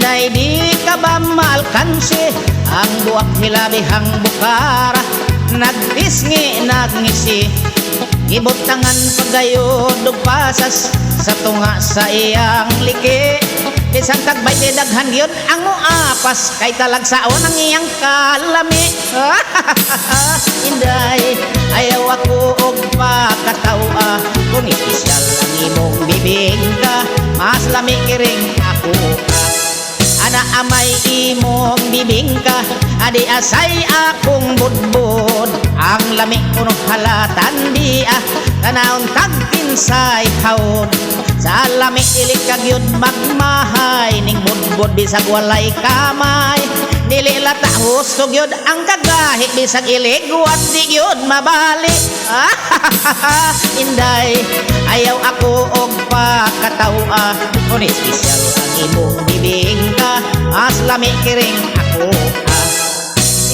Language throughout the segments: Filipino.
Inday di ka ba maalkansi ang buwak hilabihang bukara, nagpisngi nagngisi ibutangan pagayod ug pasas sa tunga sa iyang liki. Bisan tagbay di daghan gyud ang muapas kay talagsaon ang iyang kalami. Inday ayaw ako og pakatawa kung espesyal ang imong bibig ka, mas lami kiring ako ka. Ana amay imong bibing ka, adi asay akong budbud. Ang lami kuno halatan di tanawon tagpinsay haud. Sa lami dili ka gyud magmahay, ning budbud bisag walay kamay. Dili lata husto gyud ang kagahi, bisag iligwat di gyud mabali. Inday ayaw ako og pakatawa kung espesyal ang imong bibing ka, mas lami kiring ako ka.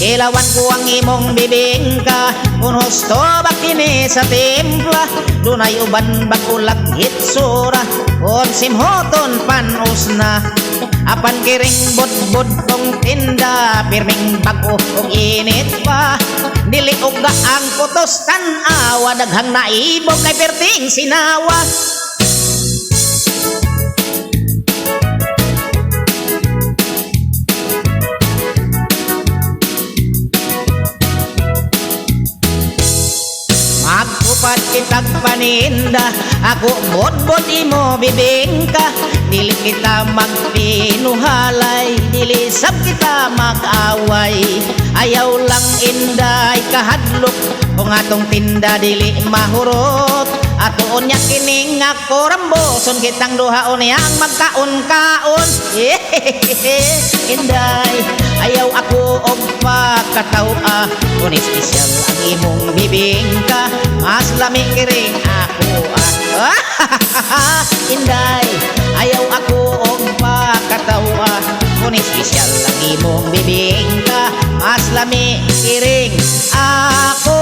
Ilawan ko ang imong bibing ka kung husto ba kini sa timpla. Dunay uban bagulag hitsura kung simhoton panos na. Apan kiring budbud kong tinda, pirming bago kong init pa. Dili uga ang putos tanawa, daghang naibog kay perting sinawa. Magtupad kitag paninda, ako bodbod imo bibing ka. Dili kita magpinuhalay, dili sab kita mag-away. Ayaw lang inday kahadlok kung atong tinda dili mahurot. Atoon niya kining ako ramboson, kitang duhaon niyang magkaon-kaon. Inday ayaw ako og pakatawa kung espesyal ang imong bibing ka, mas lami kiring ako Inday ayaw ako og pakatawa kung espesyal ang imong bibing ka, mas lami kiring ako.